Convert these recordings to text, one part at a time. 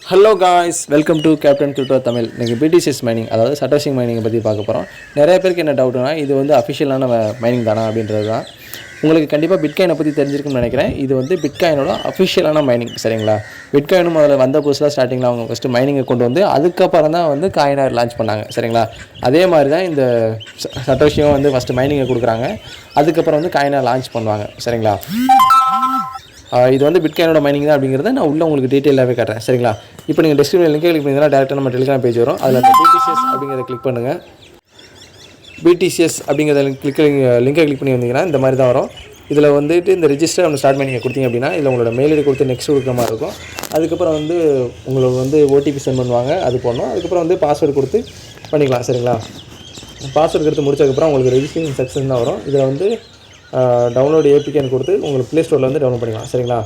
Hello guys, welcome to captain crypto Tamil. நீங்கள் BTCs mining, அதாவது சட்டோஷி மைனிங்கை பற்றி பார்க்க போகிறோம். நிறைய பேருக்கு என்ன டவுட்னா, இது வந்து அஃபிஷியலான மைனிங் தானா அப்படின்றது தான். உங்களுக்கு கண்டிப்பாக பிட்காயினை பற்றி தெரிஞ்சிருக்குன்னு நினைக்கிறேன். இது வந்து பிட்காயினோட அஃபிஷியலான மைனிங், சரிங்களா? பிட்காயினும் முதல்ல வந்த புதுசில் ஸ்டார்டிங்கில் அவங்க ஃபஸ்ட்டு மைனிங்கை கொண்டு வந்து அதுக்கப்புறம் தான் வந்து காயினாக லான்ச் பண்ணாங்க, சரிங்களா? அதே மாதிரி தான் இந்த சட்டோஷியும் வந்து ஃபஸ்ட்டு மைனிங்கை கொடுக்குறாங்க, அதுக்கப்புறம் வந்து காயினாக லான்ச் பண்ணுவாங்க, சரிங்களா? இது வந்து பிட்காயினோட மைனிங் தான் அப்படிங்கிறத நான் உள்ள உங்களுக்கு டீட்டெயிலாகவே காட்டுறேன், சரிங்களா? இப்போ நீங்கள் டிஸ்கிரிப்ஷன் லிங்கை கிளிக் பண்ணிங்கன்னா டேரெக்டாக நம்ம டெலிகிராம் பேஜ் வரும். அதில் அந்த BTCs அப்படிங்கிறத கிளிக் பண்ணுங்கள். BTCs அப்படிங்கிறத லிங்கை கிளிக் பண்ணி வந்தீங்கன்னா இந்த மாதிரி தான் வரும். இதில் வந்துட்டு இந்த ரெஜிஸ்டர் ஒன்று ஸ்டார்ட் பண்ணி கொடுத்தீங்க அப்படின்னா இதில் உங்களோட மெயில் ஐடி கொடுத்து நெக்ஸ்ட் கொடுக்குற மாதிரி இருக்கும். அதுக்கப்புறம் வந்து உங்களுக்கு வந்து OTP சென்ட் பண்ணுவாங்க, அது போடணும். அதுக்கப்புறம் வந்து பாஸ்வேர்டு கொடுத்து பண்ணிக்கலாம், சரிங்களா? பாஸ்வேர்டு கொடுத்து முடிச்சதுக்கப்புறம் உங்களுக்கு ரெஜிஸ்ட்ரேஷன் சக்ஸஸ் தான் வரும். இதில் வந்து டவுன்லோட் APKன்னு கொடுத்து உங்களுக்கு ப்ளே ஸ்டோரில் வந்து டவுன்லோட் பண்ணிக்கலாம், சரிங்களா?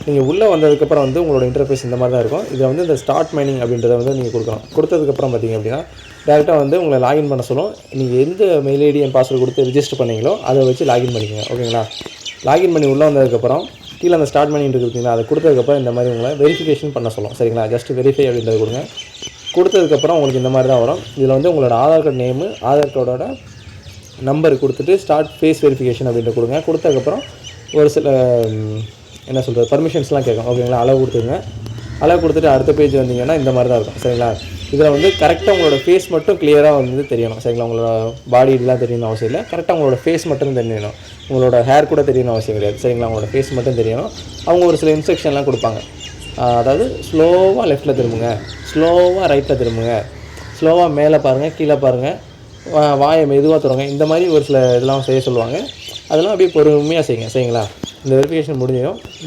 நீங்கள் உள்ளே வந்ததுக்கப்புறம் வந்து உங்களோட இன்டர்ஃபேஸ் இந்த மாதிரி தான் இருக்கும். இதை வந்து இந்த ஸ்டார்ட் மைனிங் அப்படின்றத வந்து நீங்கள் கொடுக்கணும். கொடுத்ததுக்கப்புறம் பார்த்தீங்க அப்படின்னா டேரெக்டாக வந்து உங்களை லாகின் பண்ண சொல்லும். நீங்கள் எந்த மெயில் ஐடி அண்ட் பாஸ்வேர்டு கொடுத்து ரிஜிஸ்டர் பண்ணீங்களோ அதை வச்சு லாகின் பண்ணிக்கோங்க, ஓகேங்களா? லாகின் பண்ணி உள்ளே வந்ததுக்கப்புறம் கீழே அந்த ஸ்டார்ட் மைனிங் இருக்குங்களா, அதை கொடுத்ததுக்கப்புறம் இந்த மாதிரி உங்களை வெரிஃபிகேஷன் பண்ண சொல்லும், சரிங்களா? ஜஸ்ட் வெரிஃபை அப்படின்றத கொடுங்க. கொடுத்ததுக்கப்புறம் உங்களுக்கு இந்த மாதிரி தான் வரும். இதில் வந்து உங்களோட ஆதார் கார்டு நேமு, ஆதார் கார்டோட நம்பர் கொடுத்துட்டு ஸ்டார்ட் ஃபேஸ் வெரிஃபிகேஷன் அப்படின்ட்டு கொடுங்க. கொடுத்ததுக்கப்புறம் ஒரு சில என்ன சொல்கிறது பர்மிஷன்ஸ்லாம் கேட்கும், ஓகேங்களா? அளவு கொடுத்துருங்க. அளவு கொடுத்துட்டு அடுத்த பேஜ் வந்தீங்கன்னா இந்த மாதிரி தான் இருக்கும், சரிங்களா? இதில் வந்து கரெக்டாக உங்களோட ஃபேஸ் மட்டும் கிளியராக வந்து தெரியணும், சரிங்களா? உங்களோட பாடி இதெல்லாம் தெரியணும் அவசியம் இல்லை. கரெக்டாக உங்களோட ஃபேஸ் மட்டும் தெரியணும். உங்களோட ஹேர் கூட தெரியணும் அவசியம் கிடையாது, சரிங்களா? உங்களோட ஃபேஸ் மட்டும் தெரியணும். அவங்க ஒரு சில இன்ஸ்ட்ரக்ஷன்லாம் கொடுப்பாங்க. அதாவது ஸ்லோவாக லெஃப்ட்டில் திரும்புங்க, ஸ்லோவாக ரைட்டில் திரும்புங்க, ஸ்லோவாக மேலே பாருங்கள், கீழே பாருங்கள், வாயை மெதுவாக தருவாங்க. இந்த மாதிரி ஒரு சில இதெல்லாம் செய்ய சொல்லுவாங்க. அதெல்லாம் அப்படியே பொறுமையாக செய்யுங்க, சரிங்களா? இந்த வெரிஃபிகேஷன்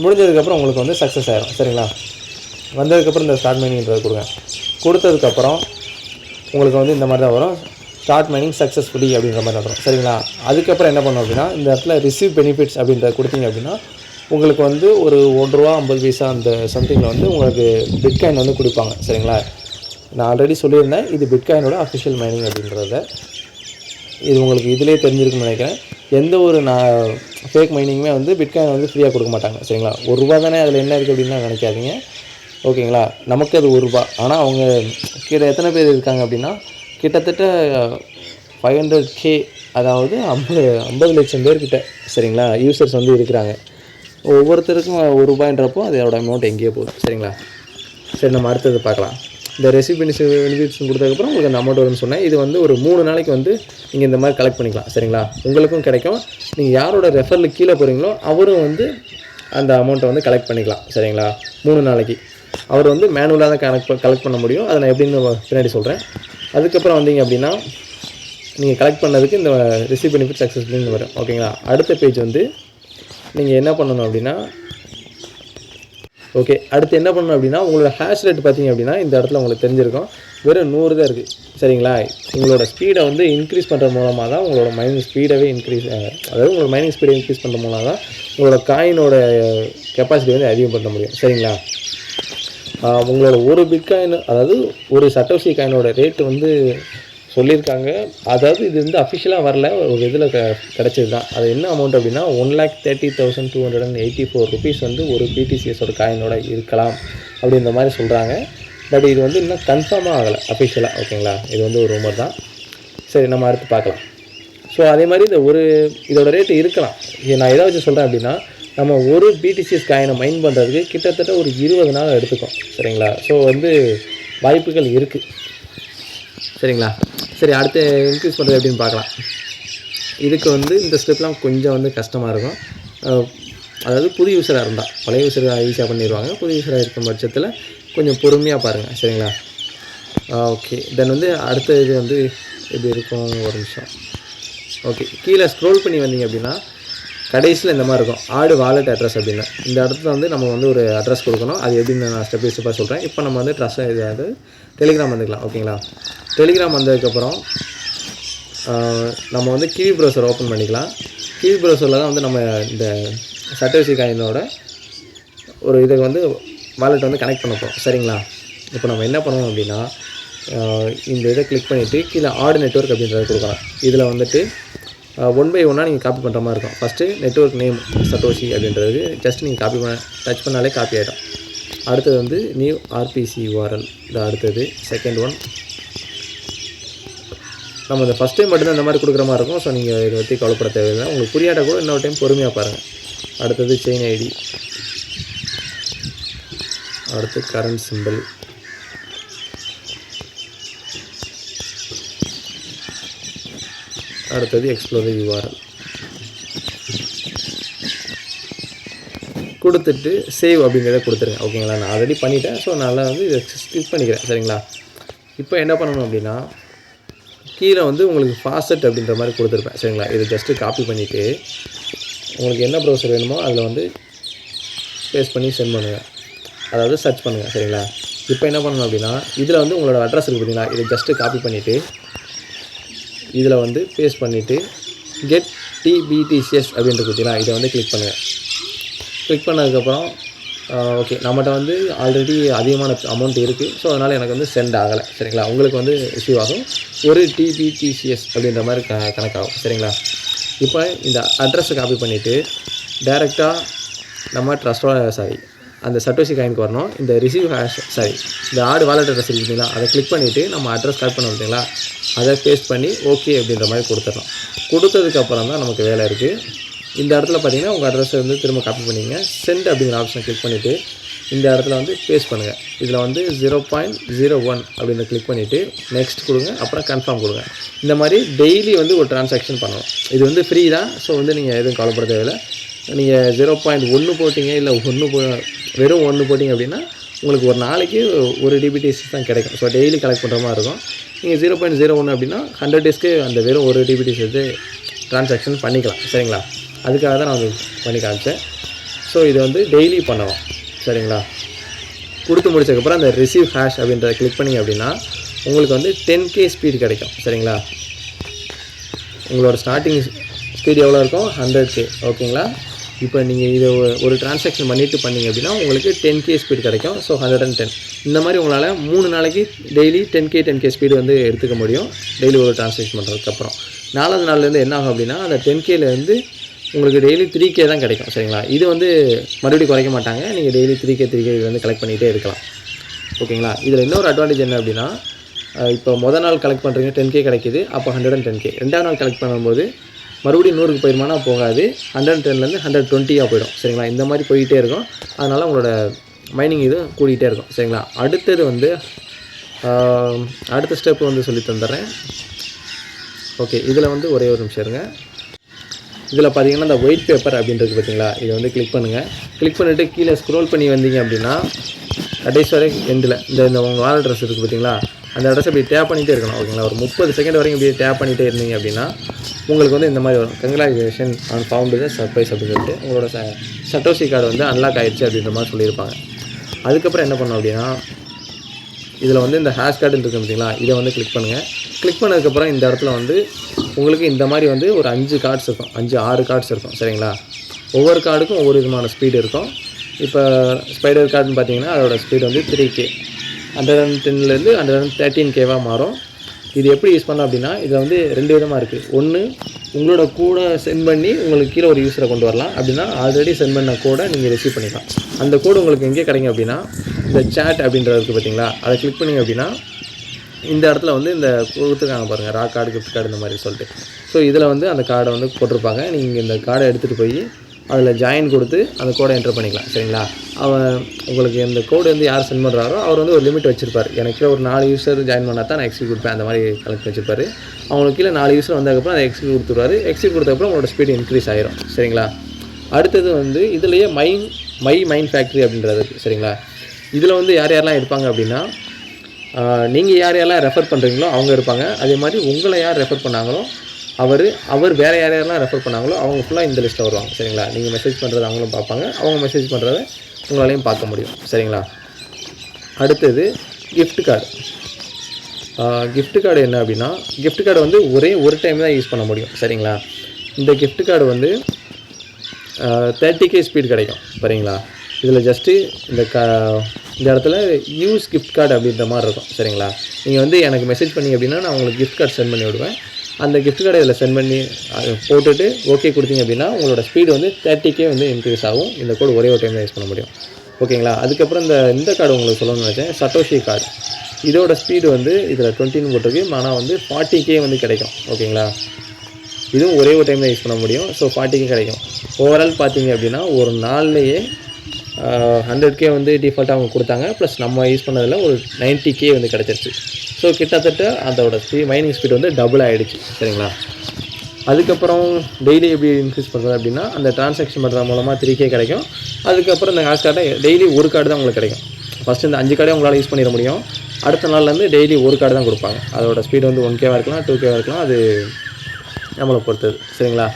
முடிஞ்சதுக்கப்புறம் உங்களுக்கு வந்து சக்ஸஸ் ஆகிடும், சரிங்களா? வந்ததுக்கப்புறம் இந்த ஸ்டார்ட் மைனிங்கிறது கொடுங்க. கொடுத்ததுக்கப்புறம் உங்களுக்கு வந்து இந்த மாதிரி தான் வரும், ஸ்டார்ட் மைனிங் சக்ஸஸ்ஃபுல்லி அப்படின்ற மாதிரி வரும், சரிங்களா? அதுக்கப்புறம் என்ன பண்ணணும் அப்படின்னா இந்த இடத்துல ரிசீவ் பெனிஃபிட்ஸ் அப்படின்றத கொடுத்தீங்க அப்படின்னா உங்களுக்கு வந்து ஒரு ₹1.50 அந்த சம்திங்கில் வந்து உங்களுக்கு பிட்காயின் வந்து கொடுப்பாங்க, சரிங்களா? நான் ஆல்ரெடி சொல்லியிருந்தேன், இது பிட்காயினோட அஃபிஷியல் மைனிங் அப்படின்றத. இது உங்களுக்கு இதிலே தெரிஞ்சிருக்குன்னு நினைக்கிறேன். எந்த ஒரு ஃபேக் மைனிங்குமே வந்து பிட்காயின் வந்து ஃப்ரீயாக கொடுக்க மாட்டாங்க, சரிங்களா? ₹1 தானே அதில் என்ன இருக்குது அப்படின்னா நினைக்காதீங்க, ஓகேங்களா? நமக்கு அது ₹1. ஆனால் அவங்க எத்தனை பேர் இருக்காங்க அப்படின்னா கிட்டத்தட்ட 500K, அதாவது 50 லட்சம் பேர்கிட்ட, சரிங்களா, யூசர்ஸ் வந்து இருக்கிறாங்க. ஒவ்வொருத்தருக்கும் ₹1ன்றப்போ அதோட அமௌண்ட் எங்கேயோ போகுது, சரிங்களா? சரி, நம்ம அடுத்தது பார்க்கலாம். இந்த ரெசிவ் பெனிஃபிட்ஸ் கொடுத்ததுக்கப்புறம் உங்களுக்கு அந்த அமௌண்ட் வரும்னு சொன்னேன். இது வந்து ஒரு 3 நாளைக்கு வந்து நீங்கள் இந்த மாதிரி கலெக்ட் பண்ணிக்கலாம், சரிங்களா? உங்களுக்கும் கிடைக்கும். நீங்கள் யாரோட ரெஃபரில் கீழே போகிறீங்களோ அவரும் வந்து அந்த அமௌண்ட்டை வந்து கலெக்ட் பண்ணிக்கலாம், சரிங்களா? 3 நாளைக்கு. அவர் வந்து மேனுவலாக தான் கலெக்ட் பண்ண முடியும். அதை நான் எப்படின்னு பின்னாடி சொல்கிறேன். அதுக்கப்புறம் வந்தீங்க அப்படின்னா நீங்கள் கலெக்ட் பண்ணதுக்கு இந்த ரிசீவ் பெனிஃபிட் சக்ஸஸ்ஃபுல்னு வரும், ஓகேங்களா? அடுத்த பேஜ் வந்து நீங்கள் என்ன பண்ணணும் அப்படின்னா ஓகே, அடுத்து என்ன பண்ணணும் அப்படின்னா உங்களோட ஹேஷ் ரேட் பார்த்தீங்க அப்படின்னா இந்த இடத்துல உங்களுக்கு தெரிஞ்சிருக்கும், வெறும் 100 தான் இருக்குது, சரிங்களா? உங்களோட ஸ்பீடை வந்து இன்க்ரீஸ் பண்ணுற மூலமாக தான் உங்களோட மைனிங் ஸ்பீடவே அதாவது உங்களோட மைனிங் ஸ்பீடை இன்க்ரீஸ் பண்ணுற மூலமாக தான் உங்களோட காயினோட கெப்பாசிட்டி வந்து அதிகம் பண்ண முடியும், சரிங்களா? உங்களோட ஒரு பிட்காயின், அதாவது ஒரு சட்டோஷி காயினோட ரேட்டு வந்து சொல்லியிருக்காங்க. அதாவது இது வந்து அஃபிஷியலாக வரல, ஒரு இதில் கிடச்சது தான். அது என்ன அமௌண்ட் அப்படின்னா ₹1,30,284 வந்து ஒரு BTCஸோட காயினோட இருக்கலாம் அப்படின்ற மாதிரி சொல்கிறாங்க. பட் இது வந்து இன்னும் கன்ஃபார்மாக ஆகலை அஃபிஷியலாக, ஓகேங்களா? இது வந்து ஒரு ரூமர் தான். சரி, நம்ம அடுத்து பார்க்கலாம். ஸோ அதே மாதிரி இதோட ரேட்டு இருக்கலாம். நான் எதை வச்சு சொல்கிறேன் அப்படின்னா நம்ம ஒரு BTCs காயினை மைன் பண்ணுறதுக்கு கிட்டத்தட்ட ஒரு 20 நாள் எடுத்துக்கும், சரிங்களா? ஸோ வந்து வாய்ப்புகள் இருக்குது, சரிங்களா? சரி, அடுத்து இன்க்ரீஸ் பண்ணுறது எப்படின்னு பார்க்கலாம். இதுக்கு வந்து இந்த ஸ்டெப்லாம் கொஞ்சம் வந்து கஷ்டமாக இருக்கும். அதாவது புது யூஸராக இருந்தால், பழைய யூஸராக ஈஸியாக பண்ணிடுவாங்க. புது யூஸராக இருக்கும் பட்சத்தில் கொஞ்சம் பொறுமையாக பாருங்கள், சரிங்களா? ஓகே, தென் வந்து அடுத்த இது வந்து எப்படி இருக்கும், ஒரு நிமிஷம். ஓகே, கீழே ஸ்க்ரோல் பண்ணி வந்தீங்க அப்படின்னா கடைசியில் இந்த மாதிரி இருக்கும், ஆடு வாலெட் அட்ரஸ் அப்படின்னு. இந்த இடத்துல வந்து நம்ம வந்து ஒரு அட்ரஸ் கொடுக்கணும். அது எப்படின்னு நான் ஸ்டெப் பை ஸ்டெப்பாக சொல்கிறேன். இப்போ நம்ம வந்து இதாவது டெலிகிராம் வந்துக்கலாம், ஓகேங்களா? டெலிகிராம் வந்ததுக்கப்புறம் நம்ம வந்து கிவி ப்ரௌசர் ஓப்பன் பண்ணிக்கலாம். கிவி ப்ரௌசரில் தான் வந்து நம்ம இந்த சட்டோஷி காயினோட ஒரு இதை வந்து வாலெட் வந்து கனெக்ட் பண்ண போகிறோம், சரிங்களா? இப்போ நம்ம என்ன பண்ணணும் அப்படின்னா இந்த இதை கிளிக் பண்ணிவிட்டு கீழே ஆடு நெட்வொர்க் அப்படின்றத கொடுக்குறோம். இதில் வந்துட்டு 1 by 1 நீங்கள் காப்பி பண்ணுற மாதிரி இருக்கும். ஃபஸ்ட்டு நெட்வொர்க் நேம் சட்டோஷி அப்படின்றது ஜஸ்ட் நீங்கள் டச் பண்ணாலே காப்பி ஆகிடும். அடுத்தது வந்து நியூ ஆர்பிசி யூஆர்எல். இது அடுத்தது செகண்ட் ஒன். நம்ம இந்த ஃபஸ்ட் டைம் மட்டும்தான் இந்த மாதிரி கொடுக்குற மாதிரி இருக்கும். ஸோ நீங்கள் இதை பற்றி கவலைப்பட தேவையில்லை. உங்களுக்கு புரியாட்ட கூட இன்னொரு டைம் பொறுமையாக பாருங்கள். அடுத்தது செயின் ஐடி, அடுத்து கரண்ட் சிம்பிள், அடுத்தது எக்ஸ்ப்ளோர் யூஆர்எல் கொடுத்துட்டு சேவ் அப்படிங்கிறத கொடுத்துருங்க. ஓகேங்களா, நான் ஆல்ரெடி பண்ணிட்டேன். ஸோ நல்லா வந்து இதை ஸ்கிப் பண்ணிக்கிறேன். சரிங்களா, இப்போ என்ன பண்ணணும் அப்படின்னா கீழே வந்து உங்களுக்கு ஃபாஸ்ட் அப்படின்ற மாதிரி கொடுத்துருப்பேன். சரிங்களா, இதை ஜஸ்ட்டு காப்பி பண்ணிவிட்டு உங்களுக்கு என்ன ப்ரௌசர் வேணுமோ அதில் வந்து பேஸ்ட் பண்ணி சென்ட் பண்ணுங்கள், அதாவது சர்ச் பண்ணுங்கள். சரிங்களா, இப்போ என்ன பண்ணணும் அப்படின்னா இதில் வந்து உங்களோட அட்ரஸ் இருக்குது பார்த்தீங்களா, இதை ஜஸ்ட்டு காப்பி பண்ணிவிட்டு இதில் வந்து பேஸ்ட் பண்ணிவிட்டு கெட் BTCs அப்படின்றது பார்த்தீங்களா, இதை வந்து கிளிக் பண்ணுங்கள். கிளிக் பண்ணதுக்கப்புறம் ஓகே, நம்மகிட்ட வந்து ஆல்ரெடி அதிகமான அமௌண்ட் இருக்குது. ஸோ அதனால் எனக்கு வந்து சென்ட் ஆகலை. சரிங்களா, உங்களுக்கு வந்து ரிசீவ் ஆகும். ஒரு BTCs அப்படின்ற மாதிரி கணக்காகும். சரிங்களா, இப்போ இந்த அட்ரஸை காப்பி பண்ணிவிட்டு டைரெக்டாக நம்ம அந்த சட்டோஷி காயினுக்கு வரணும். இந்த ரிசீவ் இந்த ஆடு வாலெட் அட்ரஸ் இருக்குங்களா, அதை கிளிக் பண்ணிவிட்டு நம்ம அட்ரஸ் காப்பி பண்ண பார்த்தீங்களா, அதை பேஸ்ட் பண்ணி ஓகே அப்படின்ற மாதிரி கொடுத்துடலாம். கொடுத்ததுக்கப்புறம் தான் நமக்கு வேலை இருக்குது. இந்த இடத்துல பார்த்தீங்கன்னா உங்கள் அட்ரஸை வந்து திரும்ப காப்பி பண்ணிங்க. சென்ட் அப்படிங்கிற ஆப்ஷனை கிளிக் பண்ணிவிட்டு இந்த இடத்துல வந்து பேஸ்ட் பண்ணுங்கள். இதில் வந்து 0.01 அப்படின்னு கிளிக் பண்ணிவிட்டு நெக்ஸ்ட் கொடுங்க, அப்புறம் கன்ஃபார்ம் கொடுங்க. இந்த மாதிரி டெய்லி வந்து ஒரு டிரான்சாக்ஷன் பண்ணணும். இது வந்து ஃப்ரீ தான். ஸோ வந்து நீங்கள் எதுவும் கவலைப்பட தேவையில்லை. நீங்கள் 0.1 போட்டிங்க, இல்லை வெறும் 1 போட்டிங்க அப்படின்னா உங்களுக்கு ஒரு நாளைக்கு ஒரு BTCs தான் கிடைக்கும். ஸோ டெய்லி கலெக்ட் பண்ணுற மாதிரி இருக்கும். நீங்கள் 0.01 அப்படின்னா 100 டேஸ்க்கு அந்த வெறும் ஒரு BTCs எடுத்து டிரான்சாக்ஷன் பண்ணிக்கலாம். சரிங்களா, அதுக்காக தான் நான் பண்ணி காமிச்சேன். ஸோ இது வந்து டெய்லி பண்ணலாம். சரிங்களா, கொடுத்து முடிச்சதுக்கப்புறம் அந்த ரிசீவ் ஹேஷ் அப்படின்றத கிளிக் பண்ணிங்க அப்படின்னா உங்களுக்கு வந்து 10K ஸ்பீட் கிடைக்கும். சரிங்களா, உங்களோட ஸ்டார்டிங் ஸ்பீட் எவ்வளோ இருக்கும்? 100K. ஓகேங்களா, இப்போ நீங்கள் இதை ஒரு டிரான்சாக்ஷன் பண்ணிவிட்டு பண்ணிங்க அப்படின்னா உங்களுக்கு 10K ஸ்பீட் கிடைக்கும். ஸோ 110 இந்த மாதிரி உங்களால் 3 நாளைக்கு டெய்லி 10K ஸ்பீடு வந்து எடுத்துக்க முடியும். டெய்லி ஒரு டிரான்சாக்ஷன் பண்ணுறதுக்கப்புறம் 4வது நாள்லேருந்து என்ன ஆகும் அப்படின்னா அந்த 10Kலேருந்து உங்களுக்கு டெய்லி 3K தான் கிடைக்கும். சரிங்களா, இது வந்து மறுபடியும் குறைக்க மாட்டாங்க. நீங்கள் டெய்லி 3K இது வந்து கலெக்ட் பண்ணிகிட்டே இருக்கலாம். ஓகேங்களா, இதில் இன்னொரு அட்வான்டேஜ் என்ன அப்படின்னா இப்போ மொதல் நாள் கலெக்ட் பண்ணுறீங்க 10K கிடைக்கிது, அப்போ 110K. 2வது நாள் கலெக்ட் பண்ணும்போது மறுபடியும் 100க்கு போயிருமானா போகாது, 110லேருந்து 120 போயிடும். சரிங்களா, இந்த மாதிரி போயிட்டே இருக்கும். அதனால் உங்களோட மைனிங் இது கூட்டிகிட்டே இருக்கும். சரிங்களா, அடுத்தது வந்து அடுத்த ஸ்டெப் வந்து சொல்லி தந்துடுறேன். ஓகே, இதில் வந்து ஒரே ஒரு நிமிஷம் இருங்க. இதில் பார்த்தீங்கன்னா இந்த ஒயிட் பேப்பர் அப்படின்றது பார்த்தீங்களா, இதை வந்து கிளிக் பண்ணுங்கள். கிளிக் பண்ணிவிட்டு கீழே ஸ்க்ரோல் பண்ணி வந்தீங்க அப்படின்னா கடைசி வரை எண்டில் இந்த உங்கள் வால் அட்ரஸ் இருக்குது பார்த்தீங்களா, அந்த அட்ரஸ் இப்படி டேப் பண்ணிகிட்டே இருக்கணும். ஓகேங்களா, ஒரு 30 செகண்ட் வரைக்கும் இப்படி டேப் பண்ணிகிட்டே இருந்தீங்க அப்படின்னா உங்களுக்கு வந்து இந்த மாதிரி வரும், congratulation on found the surprise அப்படின்னு சொல்லிட்டு உங்களோட சட்டோஷி கார்டு வந்து அன்லாக் ஆகிடுச்சு அப்படின்ற மாதிரி சொல்லியிருப்பாங்க. அதுக்கப்புறம் என்ன பண்ணணும் அப்படின்னா இதில் வந்து இந்த ஹேஷ் கார்டு இருக்குது பார்த்தீங்களா, இதை வந்து கிளிக் பண்ணுங்கள். கிளிக் பண்ணதுக்கப்புறம் இந்த இடத்துல வந்து உங்களுக்கு இந்த மாதிரி வந்து ஒரு 5 கார்ட்ஸ் இருக்கும், 5-6 கார்ட்ஸ் இருக்கும். சரிங்களா, ஒவ்வொரு கார்டுக்கும் ஒவ்வொரு விதமான ஸ்பீடு இருக்கும். இப்போ ஸ்பைடர் கார்டுன்னு பார்த்தீங்கன்னா அதோடய ஸ்பீடு வந்து 3K, 110லேருந்து 113Kவாக மாறும். இது எப்படி யூஸ் பண்ணலாம் அப்படின்னா இதில் வந்து 2 விதமாக இருக்குது. ஒன்று உங்களோட கூட சென்ட் பண்ணி உங்களுக்கு கீழே ஒரு யூஸரை கொண்டு வரலாம். அப்படின்னா ஆல்ரெடி சென்ட் பண்ண கோடை நீங்கள் ரிசீவ் பண்ணிக்கலாம். அந்த கோடு உங்களுக்கு எங்கே கிடைக்கும் அப்படின்னா இந்த சேட் அப்படின்றது இருக்குது பார்த்தீங்களா, அதை கிளிக் பண்ணிங்க அப்படின்னா இந்த இடத்துல வந்து இந்த கொடுத்துருக்காங்க பாருங்கள், ரா கார்டு, கிஃப்ட் கார்டு இந்த மாதிரி சொல்லிட்டு. ஸோ இதில் வந்து அந்த கார்டை வந்து போட்டிருப்பாங்க. நீங்கள் இந்த கார்டை எடுத்துகிட்டு போய் அதில் ஜாயின் கொடுத்து அந்த கோடை என்டர் பண்ணிக்கலாம். சரிங்களா, உங்களுக்கு இந்த கோடு வந்து யார் சென்ட் பண்ணுறாரோ அவர் வந்து ஒரு லிமிட் வச்சுருப்பார். எனக்கு ஒரு 4 யூஸர் ஜாயின் பண்ணால் தான் நான் எக்ஸிட் கொடுப்பேன், அந்த மாதிரி கலெக்ட் வச்சுருப்பார். அவங்களுக்கு கீழே 4 யூஸர் வந்ததுக்கப்புறம் அதை எக்ஸிட் கொடுத்துருவாரு. எக்ஸிட் கொடுத்தப்பறம் உங்களோட ஸ்பீடு இன்க்ரீஸ் ஆயிரும். சரிங்களா, அடுத்தது வந்து இதுலேயே மைன் ஃபேக்ட்ரி அப்படின்றது இருக்குது. சரிங்களா, இதில் வந்து யாரெல்லாம் இருப்பாங்க அப்படின்னா நீங்கள் யாரெல்லாம் ரெஃபர் பண்ணுறீங்களோ அவங்க இருப்பாங்க. அதே மாதிரி உங்களை யார் ரெஃபர் பண்ணாங்களோ அவர் வேறு யாரெல்லாம் ரெஃபர் பண்ணாங்களோ அவங்க ஃபுல்லாக இந்த லிஸ்ட்டில் வருவாங்க. சரிங்களா, நீங்கள் மெசேஜ் பண்ணுறது அவங்களும் பார்ப்பாங்க, அவங்க மெசேஜ் பண்ணுறத உங்களாலையும் பார்க்க முடியும். சரிங்களா, அடுத்தது கிஃப்ட் கார்டு. கிஃப்ட் கார்டு என்ன அப்படின்னா கிஃப்ட் கார்டு வந்து ஒரு டைம் தான் யூஸ் பண்ண முடியும். சரிங்களா, இந்த கிஃப்ட் கார்டு வந்து 30K ஸ்பீட் கிடைக்கும். சரிங்களா, இதில் ஜஸ்ட்டு இந்த இடத்துல யூஸ் கிஃப்ட் கார்டு அப்படின்ற மாதிரி இருக்கும். சரிங்களா, நீங்கள் வந்து எனக்கு மெசேஜ் பண்ணி அப்படின்னா நான் உங்களுக்கு கிஃப்ட் கார்டு சென்ட் பண்ணி விடுவேன். அந்த கிஃப்ட் கார்டை இதில் சென்ட் பண்ணி போட்டுட்டு ஓகே கொடுத்தீங்க அப்படின்னா உங்களோட ஸ்பீடு வந்து 30K வந்து இன்க்ரீஸ் ஆகும். இந்த கோடு ஒரே ஒரு டைம் தான் யூஸ் பண்ண முடியும். ஓகேங்களா. அதுக்கப்புறம் இந்த கார்டு உங்களுக்கு சொல்லணும்னு நினச்சேன், சட்டோஷி கார்டு. இதோட ஸ்பீடு வந்து இதில் 20ன்னு போட்டிருக்கு, ஆனால் வந்து 40K வந்து கிடைக்கும். ஓகேங்களா. இதுவும் ஒரே ஒரு டைமில் யூஸ் பண்ண முடியும். ஸோ 40K கிடைக்கும். ஓவரால் பார்த்தீங்க அப்படின்னா ஒரு நாள்லேயே 100K வந்து டிஃபால்ட்டாக அவங்க கொடுத்தாங்க. ப்ளஸ் நம்ம யூஸ் பண்ணதில் ஒரு 90K வந்து கிடச்சிருச்சு. ஸோ கிட்டத்தட்ட அதோட மைனிங் ஸ்பீட் வந்து டபுள் ஆகிடுச்சு. சரிங்களா. அதுக்கப்புறம் டெய்லி எப்படி இன்க்ரீஸ் பண்ணுறது அப்படின்னா, அந்த ட்ரான்சாக்ஷன் பண்ணுறது மூலமாக 3K கிடைக்கும். அதுக்கப்புறம் இந்த காசு கார்டை டெய்லி ஒரு கார்டு தான் உங்களுக்கு கிடைக்கும். ஃபஸ்ட்டு இந்த 5 கார்டே உங்களால் யூஸ் பண்ணிட முடியும். அடுத்த நாள்லேருந்து டெய்லி ஒரு கார்டு தான் கொடுப்பாங்க. அதோட ஸ்பீடு வந்து 1Kவாக இருக்கலாம், 2Kவாக இருக்கலாம், அது நம்மளை பொறுத்தது. சரிங்களா.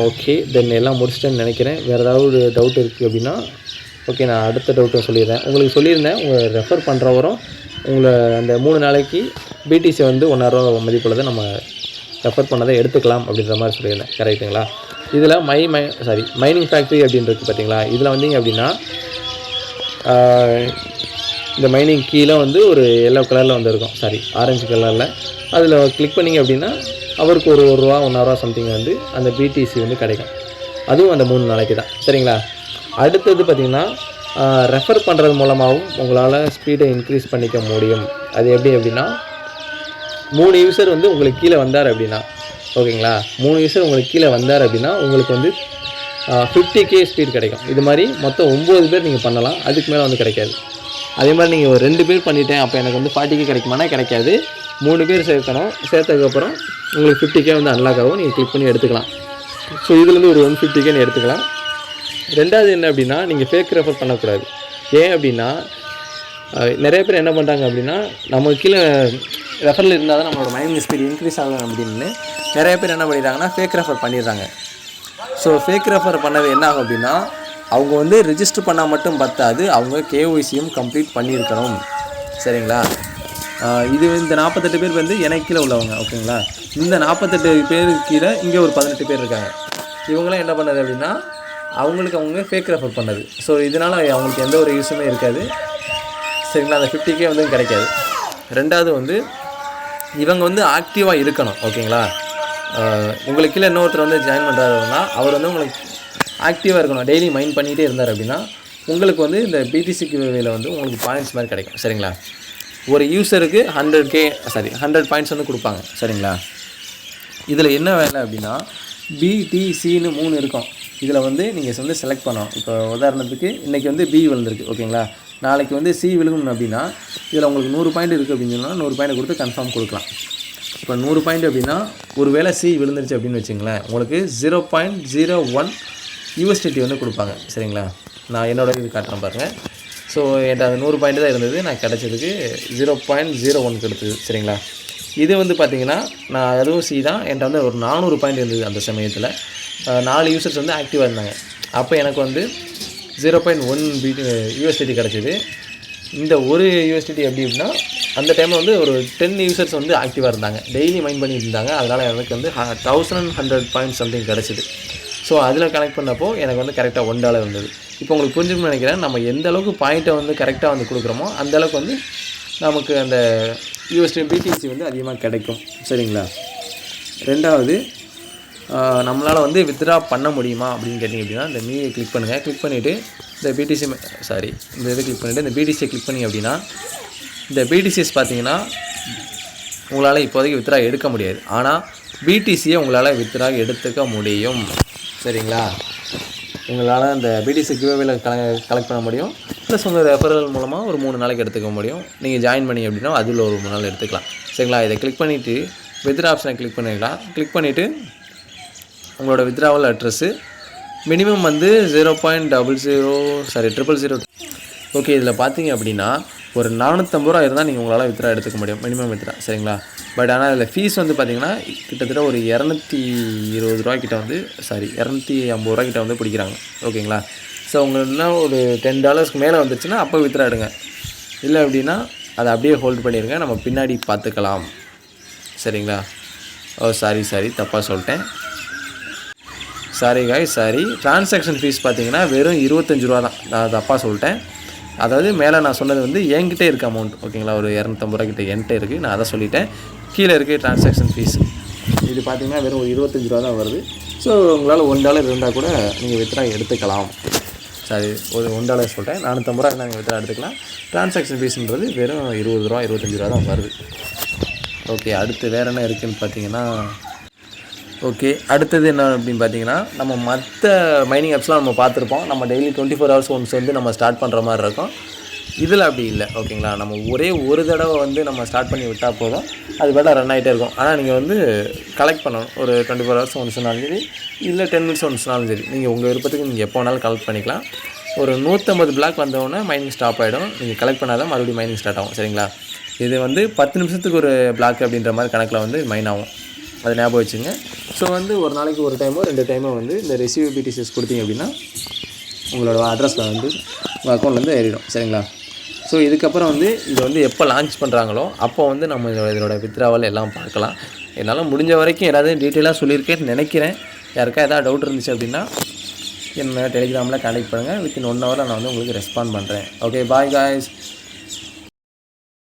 ஓகே, தென் எல்லாம் முடிச்சிட்டேன்னு நினைக்கிறேன். வேறு ஏதாவது டவுட் இருக்குது அப்படின்னா ஓகே, நான் அடுத்த டவுட்டும் சொல்லிடுறேன். உங்களுக்கு சொல்லியிருந்தேன், உங்களை ரெஃபர் பண்ணுறவரும் உங்களை அந்த 3 நாளைக்கு பிடிசி வந்து $1,000 மதிப்புள்ளதை நம்ம ரெஃபர் பண்ணதை எடுத்துக்கலாம் அப்படின்ற மாதிரி சொல்லியிருந்தேன். கரெக்டுங்களா. இதில் மைனிங் ஃபேக்ட்ரி அப்படின்றது பார்த்தீங்களா. இதில் வந்தீங்க அப்படின்னா இந்த மைனிங் கீழே வந்து ஒரு எல்லோ கலரில் வந்து இருக்கும், ஆரஞ்சு கலரில். அதில் கிளிக் பண்ணிங்க அப்படின்னா அவருக்கு ஒரு ரூபா $1,000 சம்திங் வந்து அந்த பிடிசி வந்து கிடைக்கும். அதுவும் அந்த 3 நாளைக்கு தான். சரிங்களா. அடுத்தது பார்த்திங்கன்னா ரெஃபர் பண்ணுறது மூலமாகவும் உங்களால் ஸ்பீடை இன்க்ரீஸ் பண்ணிக்க முடியும். அது எப்படி அப்படின்னா 3 யூசர் வந்து உங்களுக்கு கீழே வந்தார் அப்படின்னா, ஓகேங்களா, 3 யூசர் உங்களுக்கு கீழே வந்தார் அப்படின்னா உங்களுக்கு வந்து 50K ஸ்பீட் கிடைக்கும். இது மாதிரி மொத்தம் 9 பேர் நீங்கள் பண்ணலாம், அதுக்கு மேலே வந்து கிடைக்காது. அதே மாதிரி நீங்கள் ஒரு 2 பேர் பண்ணிவிட்டேன் அப்போ எனக்கு வந்து 40K கிடைக்குமானா கிடைக்காது. 3 பேர் சேர்க்கணும். சேர்த்ததுக்கப்புறம் உங்களுக்கு 50K வந்து அன்லாக் ஆகும். நீங்கள் கிளிக் பண்ணி எடுத்துக்கலாம். ஸோ இதுலேருந்து ஒரு 150K எடுத்துக்கலாம். ரெண்டாவது என்ன அப்படின்னா, நீங்கள் ஃபேக் ரெஃபர் பண்ணக்கூடாது. ஏன் அப்படின்னா நிறைய பேர் என்ன பண்ணுறாங்க அப்படின்னா, நம்ம கீழே ரெஃபரில் இருந்தால் தான் நம்மளோட மைனிங் ஸ்பீட் இன்க்ரீஸ் ஆகலாம் அப்படின்னு நிறைய பேர் என்ன பண்ணிடுறாங்கன்னா ஃபேக் ரெஃபர் பண்ணிடுறாங்க. ஸோ ஃபேக் ரெஃபர் பண்ணது என்ன ஆகும் அப்படின்னா, அவங்க வந்து ரிஜிஸ்டர் பண்ணால் மட்டும் பத்தாது, அவங்க KYCயும் கம்ப்ளீட் பண்ணியிருக்கணும். சரிங்களா. இது இந்த 48 பேர் வந்து எனக்கு கீழே உள்ளவங்க. ஓகேங்களா. இந்த 48 பேருக்கு கீழே இங்கே ஒரு 18 பேர் இருக்காங்க. இவங்களாம் என்ன பண்ணது அப்படின்னா அவங்க ஃபேக் ரெஃபர் பண்ணது. ஸோ இதனால் அவங்களுக்கு எந்த ஒரு யூஸுமே இருக்காது. சரிங்களா. அந்த 50K வந்து கிடைக்காது. ரெண்டாவது வந்து இவங்க வந்து ஆக்டிவாக இருக்கணும். ஓகேங்களா. உங்களுக்கு கீழே இன்னொருத்தர் வந்து ஜாயின் பண்ணுறாருன்னா அவர் வந்து உங்களுக்கு ஆக்டிவாக இருக்கணும். டெய்லி மைண்ட் பண்ணிகிட்டே இருந்தார் அப்படின்னா உங்களுக்கு வந்து இந்த பிடிசிக்கு வேலையில் வந்து உங்களுக்கு பாயிண்ட்ஸ் மாதிரி கிடைக்கும். சரிங்களா. ஒரு யூஸருக்கு 100 பாயிண்ட்ஸ் வந்து கொடுப்பாங்க. சரிங்களா. இதில் என்ன வேலை அப்படின்னா BTCன்னு 3 இருக்கும். இதில் வந்து நீங்கள் வந்து செலக்ட் பண்ணணும். இப்போ உதாரணத்துக்கு இன்றைக்கி வந்து B விழுந்திருக்கு. ஓகேங்களா. நாளைக்கு வந்து C விழுகணும் அப்படின்னா இதில் உங்களுக்கு 100 பாயிண்ட் இருக்குது அப்படின்னு சொன்னால் 100 பாயிண்ட் கொடுத்து கன்ஃபார்ம் கொடுக்கலாம். இப்போ 100 பாயிண்ட் அப்படின்னா ஒரு வேளை C விழுந்துருச்சு அப்படின்னு வச்சுங்களேன், உங்களுக்கு 0.01 USDT வந்து கொடுப்பாங்க. சரிங்களா. நான் என்னோட இது காட்டுறேன் பாருங்கள். ஸோ என்கிட்ட அது 100 பாயிண்ட் தான் இருந்தது, நான் கிடச்சதுக்கு 0.01 கிடைத்தது. சரிங்களா. இது வந்து பார்த்திங்கன்னா நான் அதுவும் C தான். என்கிட்ட வந்து ஒரு 400 பாயிண்ட் இருந்தது. அந்த சமயத்தில் 4 யூசர்ஸ் வந்து ஆக்டிவாக இருந்தாங்க. அப்போ எனக்கு வந்து 0.1 USDT கிடச்சிது. இந்த ஒரு USDT எப்படி அப்படின்னா அந்த டைமில் வந்து ஒரு 10 யூசர்ஸ் வந்து ஆக்டிவாக இருந்தாங்க, டெய்லி மைண்ட் பண்ணிட்டு இருந்தாங்க. அதனால் எனக்கு வந்து 1100 பாயிண்ட் சம்திங் கிடச்சிது. ஸோ அதில் கனெக்ட் பண்ணப்போ எனக்கு வந்து கரெக்டாக $1 இருந்தது. இப்போ உங்களுக்கு புரிஞ்சுக்கணும்னு நினைக்கிறேன். நம்ம எந்த அளவுக்கு பாயிண்ட்டை வந்து கரெக்டாக வந்து கொடுக்குறோமோ அந்தளவுக்கு வந்து நமக்கு அந்த BTC வந்து அதிகமாக கிடைக்கும். சரிங்களா. ரெண்டாவது நம்மளால் வந்து வித்ட்ரா பண்ண முடியுமா அப்படின்னு கேட்டிங்க அப்படின்னா இந்த மீயை கிளிக் பண்ணுங்கள். கிளிக் பண்ணிவிட்டு இந்த BTC இந்த இதை கிளிக் பண்ணிவிட்டு இந்த BTCயை கிளிக் பண்ணிங்க அப்படின்னா இந்த BTCs பார்த்தீங்கன்னா உங்களால் இப்போதைக்கு வித்ட்ரா எடுக்க முடியாது. ஆனால் BTCயை உங்களால் வித்ட்ரா எடுத்துக்க முடியும். சரிங்களா. உங்களால் அந்த BTC கிவ்அவேல கலெக்ட் பண்ண முடியும். ப்ளஸ் உங்கள் ரெஃபரல் மூலமாக ஒரு 3 நாளைக்கு எடுத்துக்க முடியும். நீங்கள் ஜாயின் பண்ணி அப்படின்னா அதில் ஒரு 3 நாள் எடுத்துக்கலாம். சரிங்களா. இதை கிளிக் பண்ணிவிட்டு வித்ட்ரா ஆப்ஷனை கிளிக் பண்ணிக்கலாம். கிளிக் பண்ணிவிட்டு உங்களோட வித்ட்ராவல் அட்ரஸ்ஸு மினிமம் வந்து 0.00 ஓகே. இதில் பார்த்தீங்க அப்படின்னா ஒரு 450 ரூபா இருந்தால் நீங்கள் உங்களால் வித்ட்ரா எடுத்துக்க முடியும், மினிமம் வித்ட்ரா. சரிங்களா. பட் ஆனால் இதில் ஃபீஸ் வந்து பார்த்திங்கன்னா கிட்டத்தட்ட ஒரு 220 ரூபாய்க்கிட்ட வந்து 250 ரூபாய்க்கிட்ட வந்து பிடிக்கிறாங்க. ஓகேங்களா. ஸோ உங்களுக்கு ஒரு $10 மேலே வந்துச்சுன்னா அப்போ வித்ட்ரா எடுங்க. இல்லை அப்படின்னா அதை அப்படியே ஹோல்ட் பண்ணிடுங்க, நம்ம பின்னாடி பார்த்துக்கலாம். சரிங்களா. சாரி தப்பாக சொல்லிட்டேன். ட்ரான்சாக்ஷன் ஃபீஸ் பார்த்தீங்கன்னா வெறும் 25 ரூபா தான். நான் தப்பாக சொல்லிட்டேன். அதாவது மேலே நான் சொன்னது வந்து என்கிட்ட இருக்க அமௌண்ட். ஓகேங்களா. ஒரு 250 ரூபா கிட்ட என்கிட்ட இருக்குது, நான் அதை சொல்லிட்டேன். கீழே இருக்குது ட்ரான்சாக்ஷன் ஃபீஸ். இது பார்த்தீங்கன்னா வெறும் 25 ரூபா தான் வருது. ஸோ உங்களால் $1 இருந்தால் கூட நீங்கள் வித்ட்ரா எடுத்துக்கலாம். ஒரு $1 சொல்கிறேன், $450 நீங்கள் வித்ரா எடுத்துக்கலாம். ட்ரான்சாக்ஷன் ஃபீஸ்ன்றது வெறும் $20 $25 தான் வருது. ஓகே, அடுத்து வேறு என்ன இருக்குதுன்னு பார்த்தீங்கன்னா, ஓகே அடுத்தது என்ன அப்படின்னு பார்த்தீங்கன்னா, நம்ம மற்ற மைனிங் ஆப்ஸ்லாம் நம்ம பார்த்துருப்போம். நம்ம டெய்லி 24 ஹவர்ஸ் ஒன்ஸ் வந்து நம்ம ஸ்டார்ட் பண்ணுற மாதிரி இருக்கும். இதில் அப்படி இல்லை. ஓகேங்களா, நம்ம ஒரே ஒரு தடவை வந்து நம்ம ஸ்டார்ட் பண்ணி விட்டால் போதும், அது வேலை ரன் ஆகிட்டே இருக்கும். ஆனால் நீங்கள் வந்து கலெக்ட் பண்ணணும். ஒரு 24 ஹவர்ஸ் ஒன்ஸ்னாலும் சரி, இல்லை 10 மினிட்ஸ் ஒன்ஸ்னாலும் சரி, நீங்கள் உங்கள் விருப்பத்துக்கு நீங்கள் எப்போ வேணாலும் கலெக்ட் பண்ணிக்கலாம். ஒரு 150 பிளாக் வந்தவுடனே மைனிங் ஸ்டாப் ஆகிடும். நீங்கள் கலெக்ட் பண்ணாதான் மறுபடியும் மைனிங் ஸ்டார்ட் ஆகும். சரிங்களா, இது வந்து 10 நிமிஷத்துக்கு ஒரு பிளாக் அப்படின்ற மாதிரி கணக்கில் வந்து மைன் ஆகும். அதை ஞாபகம் வச்சுங்க. ஸோ வந்து ஒரு நாளைக்கு ஒரு டைமோ 2 டைமோ வந்து இந்த ரிசீவ் BTCs கொடுத்தீங்க அப்படின்னா உங்களோட அட்ரஸில் வந்து உங்கள் அக்கௌண்ட்லேருந்து ஏறிடும். சரிங்களா, ஸோ இதுக்கப்புறம் வந்து இதை வந்து எப்போ லான்ச் பண்ணுறாங்களோ அப்போ வந்து நம்ம இதோட வித்ராவல் எல்லாம் பார்க்கலாம். என்னால் முடிஞ்ச வரைக்கும் எல்லாத்தையும் டீட்டெயிலாக சொல்லியிருக்கேன்னு நினைக்கிறேன். யாருக்கா எதாவது டவுட் இருந்துச்சு அப்படின்னா என்ன டெலிகிராமில் கான்டெக்ட் பண்ணுங்கள். வித்தின் 1 ஹவரில் நான் வந்து உங்களுக்கு ரெஸ்பாண்ட் பண்ணுறேன். Okay, bye guys.